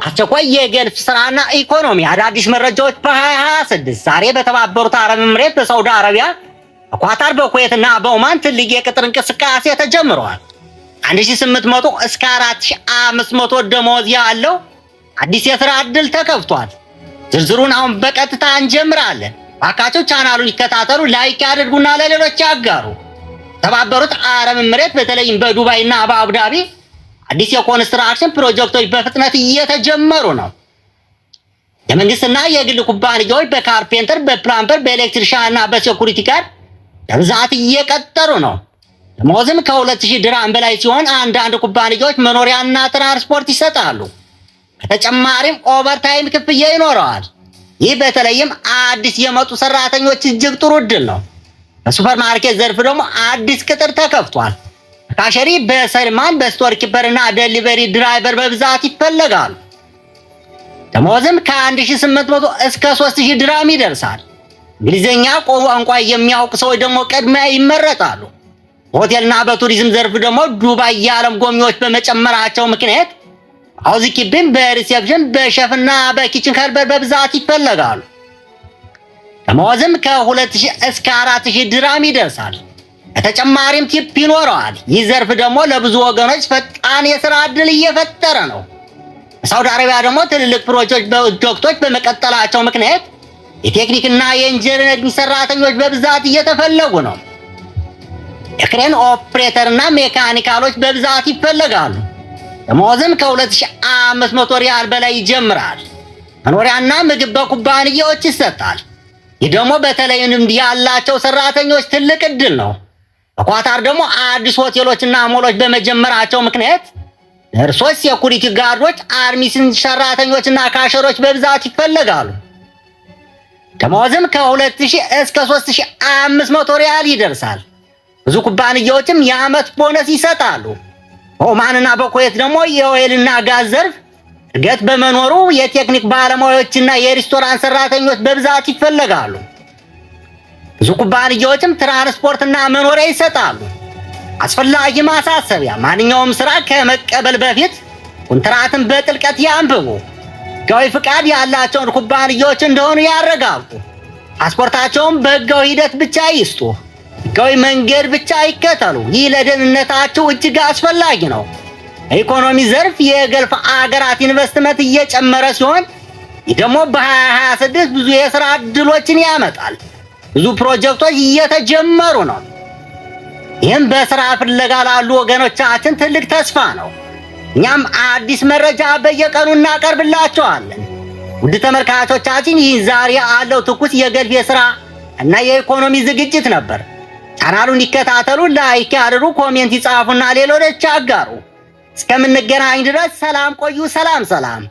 አስቸኳይ የገልፍ ስራና ኢኮኖሚ አዳዲስ መረጃዎች በ2026 ዛሬ በተባበሩት አረብ ኤምሬት፣ በሳውዲ አረቢያ፣ በኳታር፣ በኩዌትና በኦማን ትልቅ የቅጥር እንቅስቃሴ ተጀምረዋል። 1800 እስከ 4500 ደሞዝ ያለው አዲስ የሥራ ዕድል ተከፍቷል። ዝርዝሩን አሁን በቀጥታ እንጀምራለን። ባካችሁ ቻናሉን ይከታተሉ፣ ላይክ ያድርጉና ለሌሎች ያጋሩ። ተባበሩት አረብ ኤምሬት በተለይም በዱባይና በአቡዳቢ አዲስ የኮንስትራክሽን ፕሮጀክቶች በፍጥነት እየተጀመሩ ነው። የመንግስትና የግል ኩባንያዎች በካርፔንተር፣ በፕላምበር፣ በኤሌክትሪሻንና በሴኩሪቲ ጋር በብዛት እየቀጠሩ ነው። ደሞዝም ከ2000 ድርሃም በላይ ሲሆን አንዳንድ ኩባንያዎች መኖሪያና ትራንስፖርት ይሰጣሉ። በተጨማሪም ኦቨርታይም ክፍያ ይኖረዋል። ይህ በተለይም አዲስ የመጡ ሰራተኞች እጅግ ጥሩ ዕድል ነው። በሱፐርማርኬት ዘርፍ ደግሞ አዲስ ቅጥር ተከፍቷል። ካሸሪ፣ በሰልማን፣ በስቶር ኪፐርና ዴሊቨሪ ድራይቨር በብዛት ይፈለጋሉ። ደሞዝም ከ1800 እስከ 3000 ድርሃም ይደርሳል። እንግሊዝኛ ቋንቋ የሚያውቁ ሰዎች ደግሞ ቅድሚያ ይመረጣሉ። በሆቴልና በቱሪዝም ዘርፍ ደግሞ ዱባይ የዓለም ጎብኚዎች በመጨመራቸው ምክንያት ሃውስኪፒንግ፣ በሪሴፕሽን፣ በሼፍና በኪችን ሄልፐር በብዛት ይፈለጋሉ። ደሞዝም ከ2000 እስከ 4000 ድርሃም ይደርሳል። በተጨማሪም ቲፕ ይኖረዋል። ይህ ዘርፍ ደግሞ ለብዙ ወገኖች ፈጣን የሥራ ዕድል እየፈጠረ ነው። በሳውዲ አረቢያ ደግሞ ትልልቅ ፕሮጀክቶች በመቀጠላቸው ምክንያት የቴክኒክና የኢንጂነሪንግ ሰራተኞች በብዛት እየተፈለጉ ነው። የክሬን ኦፕሬተርና ሜካኒካሎች በብዛት ይፈለጋሉ። ደሞዝም ከ2500 ሪያል በላይ ይጀምራል። መኖሪያና ምግብ በኩባንያዎች ይሰጣል። ይህ ደግሞ በተለይ ልምድ ያላቸው ሰራተኞች ትልቅ ዕድል ነው። በኳታር ደግሞ አዲስ ሆቴሎችና ሞሎች በመጀመራቸው ምክንያት ነርሶች፣ ሴኩሪቲ ጋርዶች፣ አርሚስን ሰራተኞችና ካሸሮች በብዛት ይፈለጋሉ። ደሞዝም ከ2000 እስከ 3500 ሪያል ይደርሳል። ብዙ ኩባንያዎችም የዓመት ቦነስ ይሰጣሉ። በኦማንና በኩዌት ደግሞ የኦይልና ጋዝ ዘርፍ እድገት በመኖሩ የቴክኒክ ባለሙያዎችና የሬስቶራንት ሰራተኞች በብዛት ይፈለጋሉ። ብዙ ኩባንያዎችም ትራንስፖርትና መኖሪያ ይሰጣሉ። አስፈላጊ ማሳሰቢያ፣ ማንኛውም ስራ ከመቀበል በፊት ኮንትራትን በጥልቀት ያንብቡ። ሕጋዊ ፍቃድ ያላቸውን ኩባንያዎች እንደሆኑ ያረጋግጡ። ፓስፖርታቸውን በሕጋዊ ሂደት ብቻ ይስጡ። ሕጋዊ መንገድ ብቻ ይከተሉ። ይህ ለደህንነታችሁ እጅግ አስፈላጊ ነው። በኢኮኖሚ ዘርፍ የገልፍ አገራት ኢንቨስትመንት እየጨመረ ሲሆን ይህ ደግሞ በ2026 ብዙ የሥራ ዕድሎችን ያመጣል። ብዙ ፕሮጀክቶች እየተጀመሩ ነው። ይህም በሥራ ፍለጋ ላሉ ወገኖቻችን ትልቅ ተስፋ ነው። እኛም አዲስ መረጃ በየቀኑ እናቀርብላችኋለን። ውድ ተመልካቾቻችን፣ ይህ ዛሬ ያለው ትኩስ የገልፍ የሥራ እና የኢኮኖሚ ዝግጅት ነበር። ቻናሉን ይከታተሉ፣ ላይክ ያድርጉ፣ ኮሜንት ይጻፉና ሌሎች አጋሩ። እስከምንገናኝ ድረስ ሰላም ቆዩ። ሰላም።